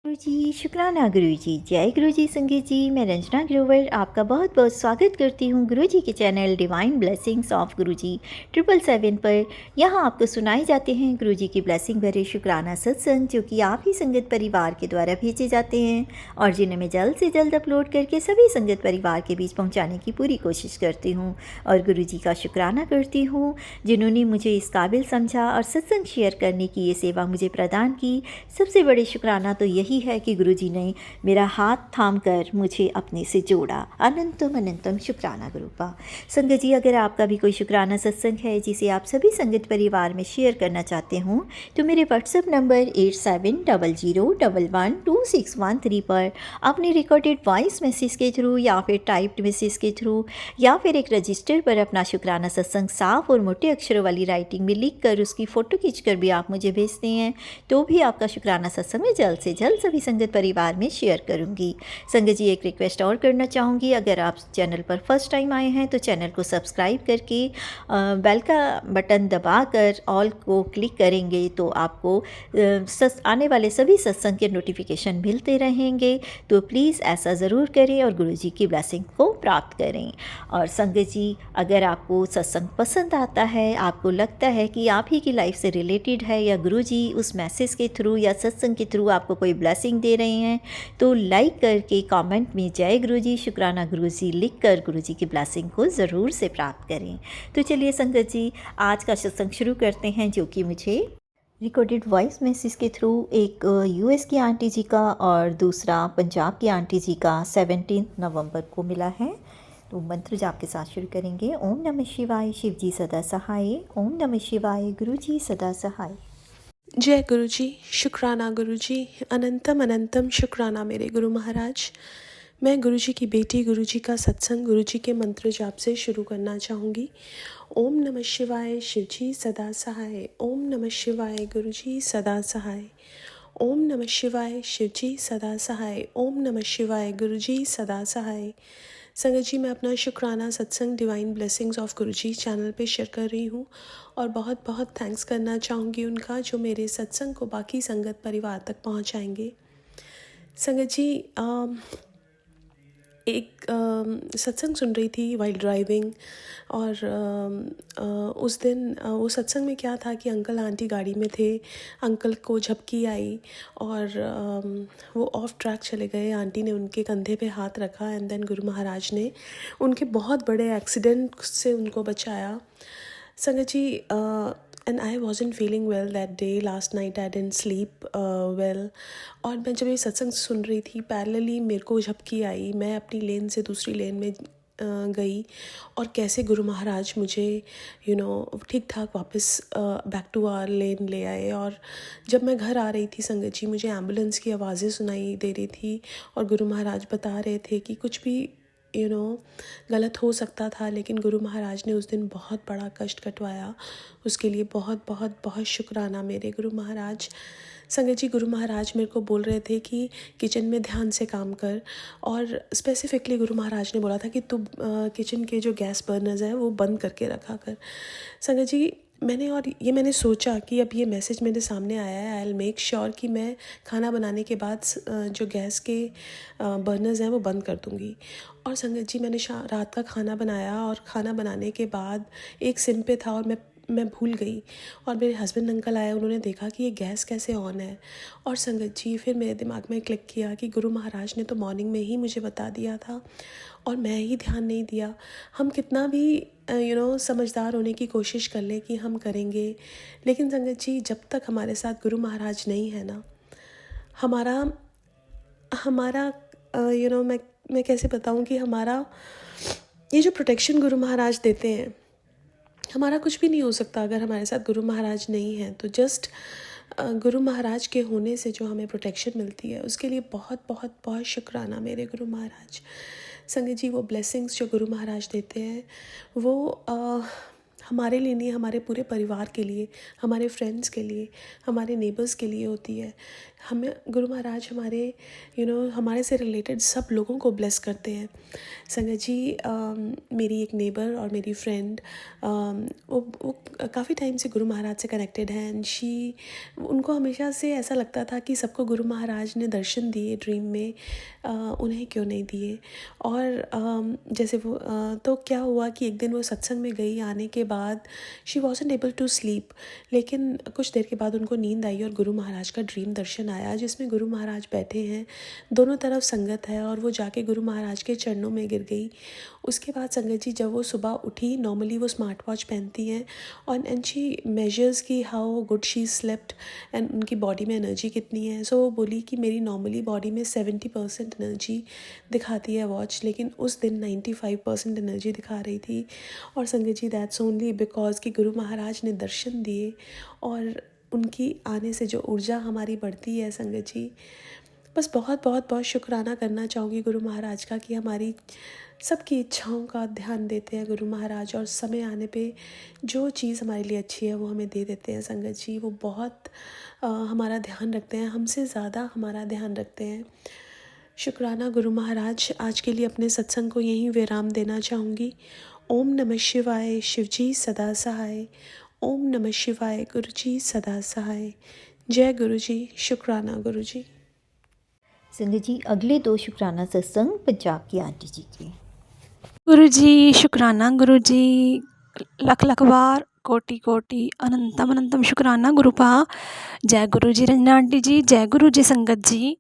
गुरुजी, शुक्राना गुरुजी। जय गुरुजी संगीत जी। मैं रंजना ग्रोवर आपका बहुत बहुत स्वागत करती हूँ गुरुजी के चैनल डिवाइन ब्लेसिंग्स ऑफ गुरुजी 777 पर। यहाँ आपको सुनाए जाते हैं गुरुजी की ब्लेसिंग भरे शुक्राना सत्संग, जो कि आप ही संगत परिवार के द्वारा भेजे जाते हैं और जिन्हें मैं जल्द से जल्द अपलोड करके सभी संगत परिवार के बीच पहुँचाने की पूरी कोशिश करती हूँ। और गुरुजी का शुक्राना करती हूँ जिन्होंने मुझे इस काबिल समझा और सत्संग शेयर करने की ये सेवा मुझे प्रदान की। सबसे बड़े शुक्राना तो यही है कि गुरुजी ने मेरा हाथ थामकर मुझे अपने से जोड़ा। अनंतम अनंतम शुक्राना गुरुपा। संगत जी, अगर आपका भी कोई शुक्राना सत्संग है जिसे आप सभी संगत परिवार में शेयर करना चाहते हों तो मेरे व्हाट्सएप नंबर 8700112613 पर अपने रिकॉर्डेड वॉइस मैसेज के थ्रू या फिर टाइप्ड मैसेज के थ्रू या फिर एक रजिस्टर पर अपना शुक्राना सत्संग साफ और मोटे अक्षरों वाली राइटिंग में लिख कर उसकी फ़ोटो खींचकर भी आप मुझे भेजते हैं तो भी आपका शुक्राना सत्संग में जल्द से जल्द सभी संगत परिवार में शेयर करूंगी। संगत जी, एक रिक्वेस्ट और करना चाहूँगी, अगर आप चैनल पर फर्स्ट टाइम आए हैं तो चैनल को सब्सक्राइब करके बेल का बटन दबाकर ऑल को क्लिक करेंगे तो आपको आने वाले सभी सत्संग के नोटिफिकेशन मिलते रहेंगे। तो प्लीज़ ऐसा ज़रूर करें और गुरुजी की ब्लेसिंग को प्राप्त करें। और संगत जी, अगर आपको सत्संग पसंद आता है, आपको लगता है कि आप ही की लाइफ से रिलेटेड है या गुरुजी उस मैसेज के थ्रू या सत्संग के थ्रू आपको कोई ब्लेसिंग दे रहे हैं तो लाइक करके कमेंट में जय गुरुजी, शुक्राना गुरुजी लिख कर गुरुजी की ब्लेसिंग को ज़रूर से प्राप्त करें। तो चलिए संगत जी, आज का सत्संग शुरू करते हैं, जो कि मुझे रिकॉर्डेड वॉइस मैसेज के थ्रू एक यूएस की आंटी जी का और दूसरा पंजाब की आंटी जी का 17 नवंबर को मिला है। तो मंत्र जाप के साथ शुरू करेंगे। ओम नमः शिवाय, शिव जी सदा सहाय। ओम नमः शिवाय, गुरु जी सदा सहाय। जय गुरुजी, शुक्राना गुरुजी, अनंतम अनंतम शुक्राना मेरे गुरु महाराज। मैं गुरुजी की बेटी गुरुजी का सत्संग गुरुजी के मंत्र जाप से शुरू करना चाहूँगी। ओम नमः शिवाय, शिवजी सदा सहाय। ओम नमः शिवाय, गुरुजी सदा सहाय। ओम नमः शिवाय, शिवजी सदा सहाय। ओम नमः शिवाय, गुरुजी सदा सहाय। संगत जी, मैं अपना शुक्राना सत्संग divine blessings of Guruji channel पे शेयर कर रही हूँ और बहुत बहुत थैंक्स करना चाहूँगी उनका, जो मेरे सत्संग को बाकी संगत परिवार तक पहुँचाएंगे। संगत जी, एक सत्संग सुन रही थी वाइल ड्राइविंग और उस दिन वो सत्संग में क्या था कि अंकल आंटी गाड़ी में थे। अंकल को झपकी आई और वो ऑफ ट्रैक चले गए। आंटी ने उनके कंधे पे हाथ रखा एंड देन गुरु महाराज ने उनके बहुत बड़े एक्सीडेंट से उनको बचाया। संगत जी, and I wasn't feeling well that day. Last night I didn't sleep well. और मैं जब ये सत्संग सुन रही थी, पैरेलली मेरे को झपकी आई। मैं अपनी लेन से दूसरी लेन में गई और कैसे गुरु महाराज मुझे ठीक ठाक वापस बैक टू आवर लेन ले आए। और जब मैं घर आ रही थी संगत जी, मुझे एम्बुलेंस की आवाज़ें सुनाई दे रही थी और गुरु महाराज बता रहे थे कि कुछ भी गलत हो सकता था, लेकिन गुरु महाराज ने उस दिन बहुत बड़ा कष्ट कटवाया। उसके लिए बहुत बहुत बहुत शुक्राना मेरे गुरु महाराज। संगत जी, गुरु महाराज मेरे को बोल रहे थे कि किचन में ध्यान से काम कर, और स्पेसिफिकली गुरु महाराज ने बोला था कि तू किचन के जो गैस बर्नर्स हैं वो बंद करके रखा कर। संगत जी, मैंने सोचा कि अब ये मैसेज मेरे सामने आया है, आई विल मेक श्योर कि मैं खाना बनाने के बाद जो गैस के बर्नर्स हैं वो बंद कर दूँगी। और संगत जी, मैंने रात का खाना बनाया और खाना बनाने के बाद एक सिम पे था और मैं भूल गई और मेरे हस्बैंड अंकल आए। उन्होंने देखा कि ये गैस कैसे ऑन है। और संगत जी, फिर मेरे दिमाग में क्लिक किया कि गुरु महाराज ने तो मॉर्निंग में ही मुझे बता दिया था और मैं ही ध्यान नहीं दिया। हम कितना भी समझदार होने की कोशिश कर लें कि हम करेंगे, लेकिन संगत जी, जब तक हमारे साथ गुरु महाराज नहीं है ना, हमारा मैं कैसे बताऊं कि हमारा ये जो प्रोटेक्शन गुरु महाराज देते हैं, हमारा कुछ भी नहीं हो सकता अगर हमारे साथ गुरु महाराज नहीं है। तो जस्ट गुरु महाराज के होने से जो हमें प्रोटेक्शन मिलती है, उसके लिए बहुत बहुत बहुत शुक्राना मेरे गुरु महाराज। संगत जी, वो ब्लेसिंग्स जो गुरु महाराज देते हैं वो हमारे लिए नहीं, हमारे पूरे परिवार के लिए, हमारे फ्रेंड्स के लिए, हमारे नेबर्स के लिए होती है। हमें गुरु महाराज हमारे हमारे से रिलेटेड सब लोगों को ब्लेस करते हैं। संगत जी, मेरी एक नेबर और मेरी फ्रेंड, वो काफ़ी टाइम से गुरु महाराज से कनेक्टेड हैं एंड उनको हमेशा से ऐसा लगता था कि सबको गुरु महाराज ने दर्शन दिए ड्रीम में, उन्हें क्यों नहीं दिए। और जैसे वो तो क्या हुआ कि एक दिन वो सत्संग में गई, आने के बाद she wasn't able to sleep, लेकिन कुछ देर के बाद उनको नींद आई और गुरु महाराज का ड्रीम दर्शन आया, जिसमें गुरु महाराज बैठे हैं, दोनों तरफ संगत है, और वो जाके गुरु महाराज के चरणों में गिर गई। उसके बाद संगत जी जब वो सुबह उठी, नॉर्मली वो स्मार्ट वॉच पहनती हैं, और एंड शी मेजर्स की how good she slept and उनकी बॉडी में एनर्जी कितनी है। सो वो बोली कि मेरी नॉर्मली बॉडी में 70% एनर्जी दिखाती है वॉच, लेकिन उस दिन 95% एनर्जी दिखा रही थी। और संगत जी दैट्स ओनली बिकॉज कि गुरु महाराज ने दर्शन दिए, और उनकी आने से जो ऊर्जा हमारी बढ़ती है संगत जी, बस बहुत बहुत बहुत शुक्राना करना चाहूँगी गुरु महाराज का कि हमारी सबकी इच्छाओं का ध्यान देते हैं गुरु महाराज, और समय आने पे जो चीज़ हमारे लिए अच्छी है वो हमें दे देते हैं संगत जी। वो बहुत हमारा ध्यान रखते हैं, हमसे ज़्यादा हमारा ध्यान रखते हैं। शुक्राना गुरु महाराज। आज के लिए अपने सत्संग को यहीं विराम देना चाहूँगी। ओम नमः शिवाय, शिवजी सदा सहाय। ओम नमः शिवाय, गुरुजी सदा सहाय। जय गुरु जी। शुक्राना गुरु जी। संगत जी, अगले 2 शुक्राना सत्संग पंजाब की आंटी जी के। गुरु जी शुक्राना, गुरु जी लख लख बार कोटि कोटि अनंतम अनंतम शुक्राना गुरु पा। जय गुरु जी रंजना आंटी जी, जय गुरु जी संगत जी।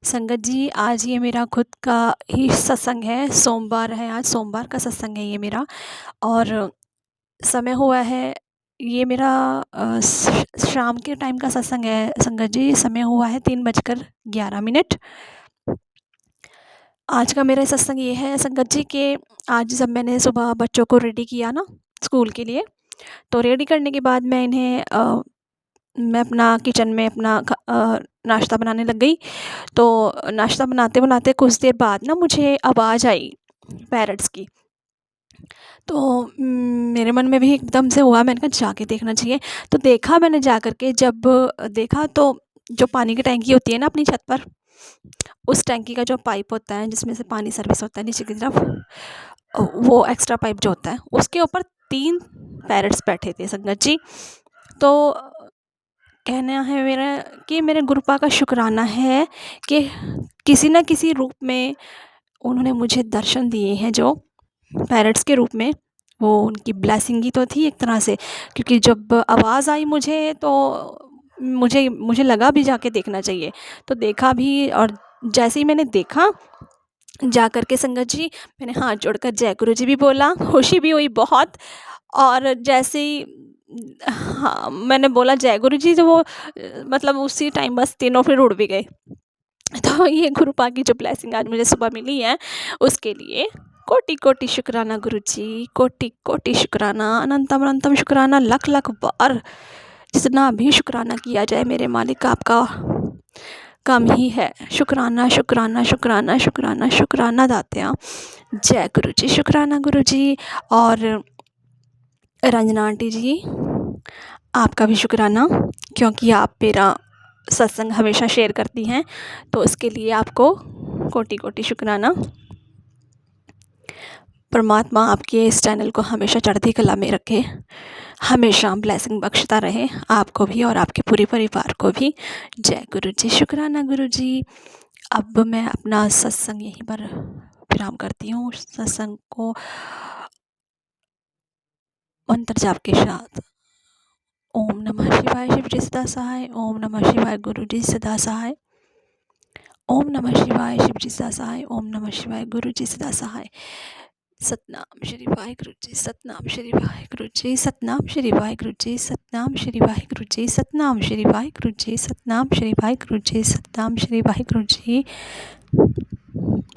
संगत जी, आज ये मेरा खुद का ही सत्संग है, सोमवार है, आज सोमवार का सत्संग है ये मेरा, और समय हुआ है ये मेरा शाम के टाइम का सत्संग है संगत जी। समय हुआ है 3:11। आज का मेरा सत्संग ये है संगत जी कि आज जब मैंने सुबह बच्चों को रेडी किया ना स्कूल के लिए, तो रेडी करने के बाद मैं इन्हें मैं अपना किचन में अपना नाश्ता बनाने लग गई। तो नाश्ता बनाते बनाते कुछ देर बाद ना मुझे आवाज़ आई पैरट्स की। तो मेरे मन में भी एकदम से हुआ, मैंने कहा जाके देखना चाहिए। तो देखा मैंने जा कर के, जब देखा तो जो पानी की टैंकी होती है ना अपनी छत पर, उस टैंकी का जो पाइप होता है जिसमें से पानी सर्विस होता है नीचे की तरफ, वो एक्स्ट्रा पाइप जो होता है उसके ऊपर 3 पैरट्स बैठे थे संगत जी। तो कहना है मेरा कि मेरे गुरुपा का शुक्राना है कि किसी न किसी रूप में उन्होंने मुझे दर्शन दिए हैं, जो पैरट्स के रूप में। वो उनकी ब्लेसिंग ही तो थी एक तरह से, क्योंकि जब आवाज़ आई मुझे तो मुझे लगा भी जाके देखना चाहिए। तो देखा भी, और जैसे ही मैंने देखा जा कर के संगत जी, मैंने हाथ जोड़कर जय गुरु जी भी बोला, खुशी भी हुई बहुत। और जैसे ही हाँ मैंने बोला जय गुरु जी, तो वो मतलब उसी टाइम बस तीनों फिर उड़ भी गए। तो ये गुरुपा की जो ब्लेसिंग आज मुझे सुबह मिली है, उसके लिए कोटि कोटि शुक्राना गुरु जी, कोटि कोटि शुक्राना, अनंतम अनंतम शुक्राना, लख लख बार जितना भी शुक्राना किया जाए मेरे मालिक, आपका कम ही है। शुक्राना शुक्राना शुक्राना शुक्राना शुक्राना दात्या। जय गुरु जी। शुक्राना गुरु जी। और रंजना आंटी जी, आपका भी शुक्राना, क्योंकि आप मेरा सत्संग हमेशा शेयर करती हैं, तो उसके लिए आपको कोटि कोटि शुक्राना। परमात्मा आपके इस चैनल को हमेशा चढ़ती कला में रखे, हमेशा ब्लेसिंग बख्शता रहे आपको भी और आपके पूरे परिवार को भी। जय गुरु जी। शुक्राना गुरु जी। अब मैं अपना सत्संग यहीं पर विराम करती हूँ। सत्संग को मंत्र जाप के साथ। ओम नमः शिवाय, शिव जी सदा सहाय। ओम नमः शिवाय, गुरु जी सदा सहाय। ओम नमः शिवाय, शिव जी सदा सहाय। ओम नमः शिवाय, गुरु जी सदा सहाय। सतनाम श्री वाहिगुरु जी, सतनाम श्री वाहिगुरु जी, सतनाम श्री वाहिगुरु जी, सतनाम श्री वाहिगुरु जी, सतनाम श्री वाहिगुरु जी, सतनाम श्री वाहिगुरु जी, सतनाम श्री वाहिगुरु जी,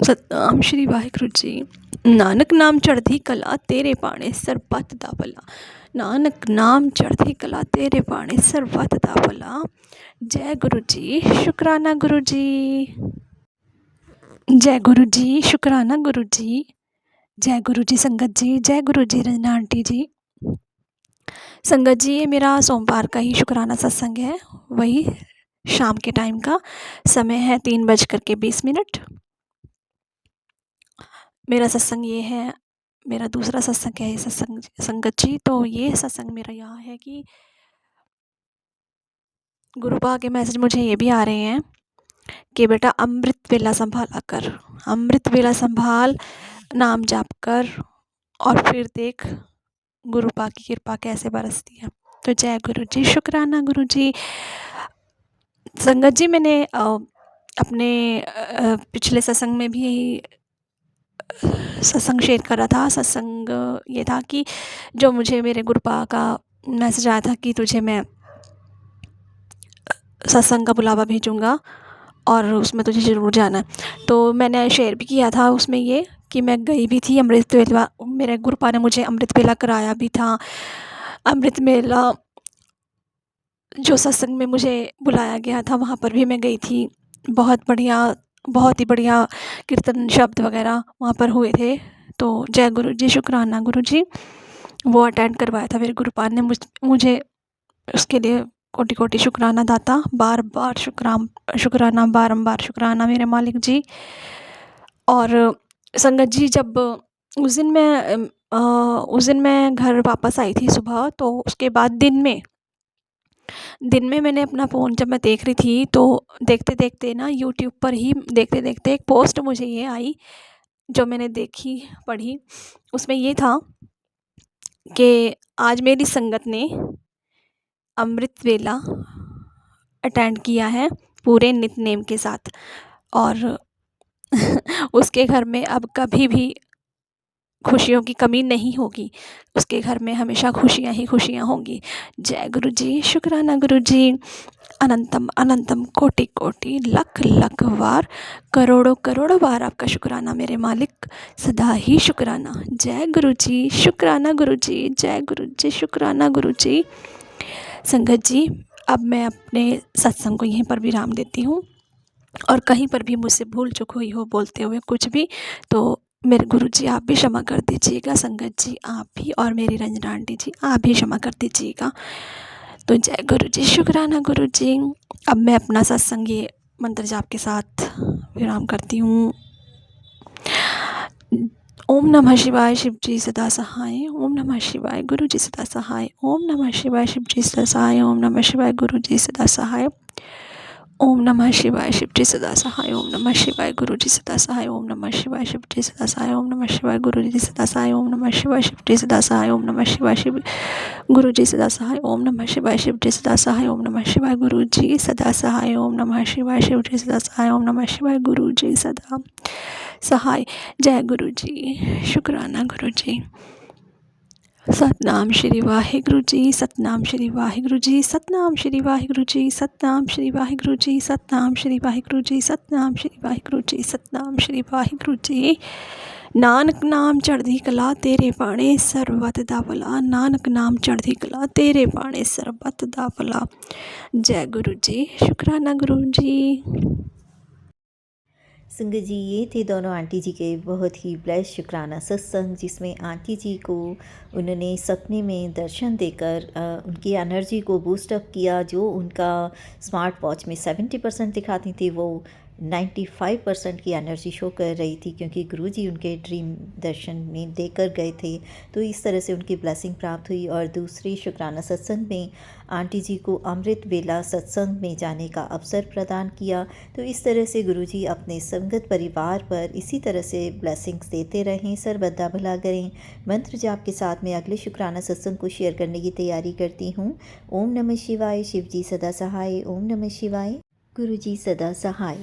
सतनाम श्री वाहिगुरु जी। नानक नाम चढ़ती कला तेरे पाने सरबत दा भला। नानक नाम चढ़ती कला तेरे पाने सरबत दा भला। जय गुरु जी। शुक्राना गुरु जी। जय गुरु जी। शुक्राना गुरु जी। जय गुरु जी संगत जी। जय गुरु जी रंजना आंटी जी। संगत जी, ये मेरा सोमवार का ही शुक्राना सत्संग है, वही शाम के टाइम का। समय है 3:20 मेरा सत्संग ये है, मेरा दूसरा सत्संग है ये सत्संग संगत जी। तो ये सत्संग मेरा यहाँ है कि गुरुपा के मैसेज मुझे ये भी आ रहे हैं कि बेटा अमृत वेला संभाला कर, अमृत वेला संभाल, नाम जाप कर और फिर देख गुरुपा की कृपा कैसे बरसती है। तो जय गुरु जी, शुक्राना गुरु जी। संगत जी, मैंने अपने पिछले सत्संग में भी सत्संग शेयर करा था। सत्संग ये था कि जो मुझे मेरे गुरुपा का मैसेज आया था कि तुझे मैं सत्संग का बुलावा भेजूँगा और उसमें तुझे ज़रूर जाना है। तो मैंने शेयर भी किया था उसमें ये कि मैं गई भी थी अमृत वेला, मेरे गुरुपा ने मुझे अमृत वेला कराया भी था। अमृत वेला जो सत्संग में मुझे बुलाया गया था वहाँ पर भी मैं गई थी। बहुत बढ़िया, बहुत ही बढ़िया कीर्तन शब्द वगैरह वहाँ पर हुए थे। तो जय गुरु जी, शुक्राना गुरु जी। वो अटेंड करवाया था मेरे गुरुपा ने मुझे, उसके लिए कोटि कोटि शुक्राना दाता। बार बार शुक्राना, बारंबार शुक्राना मेरे मालिक जी। और संगत जी, जब उस दिन मैं घर वापस आई थी सुबह, तो उसके बाद दिन में मैंने अपना फ़ोन जब मैं देख रही थी तो देखते देखते ना यूट्यूब पर ही देखते देखते एक पोस्ट मुझे ये आई जो मैंने देखी पढ़ी। उसमें ये था कि आज मेरी संगत ने अमृत वेला अटेंड किया है पूरे नित-नेम के साथ और उसके घर में अब कभी भी खुशियों की कमी नहीं होगी। उसके घर में हमेशा खुशियाँ ही खुशियाँ होंगी। जय गुरु जी, शुक्राना गुरु जी। अनंतम अनंतम कोटि कोटि लख लख बार, करोड़ों करोड़ों बार आपका शुक्राना मेरे मालिक, सदा ही शुक्राना। जय गुरु जी, शुक्राना गुरु जी, जय गुरु जी, शुक्राना गुरु जी। संगत जी, अब मैं अपने सत्संग को यहीं पर विराम देती हूँ और कहीं पर भी मुझसे भूल चूक हुई हो बोलते हुए कुछ भी, तो मेरे गुरु जी आप भी क्षमा कर दीजिएगा। संगत जी आप भी, और मेरी रंजना आंटी जी आप भी क्षमा कर दीजिएगा। तो जय गुरु जी, शुक्राना गुरु जी। अब मैं अपना सत्संग ये मंत्र जाप के साथ विराम करती हूँ। ओम नमः शिवाय, शिव जी सदा सहाय। ओम नमः शिवाय, गुरु जी सदा सहाय। ओम नमः शिवाय, शिव जी सदा सहाय। ओम नमः शिवाय, गुरु जी सदा सहाय। ओम नमः शिवाय, शिव जी सदा सहाय। ओम नमः शिवाय, गुरु जी सदा सहाय। ओम नमः शिवाय, शिव जी सदा सहाय। ओम नमः शिवाय, गुरु जी सदा सहाय। ओम नमः शिवाय, शिव जी सदा सहाय। ओम नमः शिवाय, शिव गुरु जी सदा सहाय। ओम नमः शिवाय, शिव जी सदा सहाय। ओम नमः शिवाय, गुरु जी सदा सहाय। ओम नमः शिवाय, शिव जी सदा सहाय। ओम नमः शिवाय, गुरु जी सदा सहाय। जय गुरु जी, शुक्राना गुरु जी। सतनाम श्री वाहिगुरु जी, सतनाम श्री वाहिगुरु जी, सतनाम श्री वाहिगुरु जी, सतनाम श्री वाहिगुरु जी, सतनाम श्री वाहिगुरु जी, सतनाम श्री वाहिगुरु जी, सतनाम श्री वाहिगुरु जी। नानक नाम चढ़दी कला तेरे बाणे सर्वत दा भला, नानक नाम चढ़दी कला तेरे बाणे सर्वत दा भला। जय गुरु जी, शुक्राना गुरु जी। संगत जी, ये थे दोनों आंटी जी के बहुत ही ब्लेस शुक्राना सत्संग, जिसमें आंटी जी को उन्होंने सपने में दर्शन देकर उनकी एनर्जी को बूस्ट अप किया। जो उनका स्मार्ट वॉच में 70% दिखाती थी, वो 95% की एनर्जी शो कर रही थी, क्योंकि गुरुजी उनके ड्रीम दर्शन में देकर गए थे। तो इस तरह से उनकी ब्लेसिंग प्राप्त हुई। और दूसरी शुक्राना सत्संग में आंटी जी को अमृत वेला सत्संग में जाने का अवसर प्रदान किया। तो इस तरह से गुरुजी अपने संगत परिवार पर इसी तरह से ब्लेसिंग्स देते रहें, सर्वदा भला करें। मंत्र जाप के साथ मैं अगले शुक्राना सत्संग को शेयर करने की तैयारी करती हूँ। ओम नमः शिवाय, शिव जी सदा सहाय। ओम नमः शिवाय, गुरु जी सदा सहाय।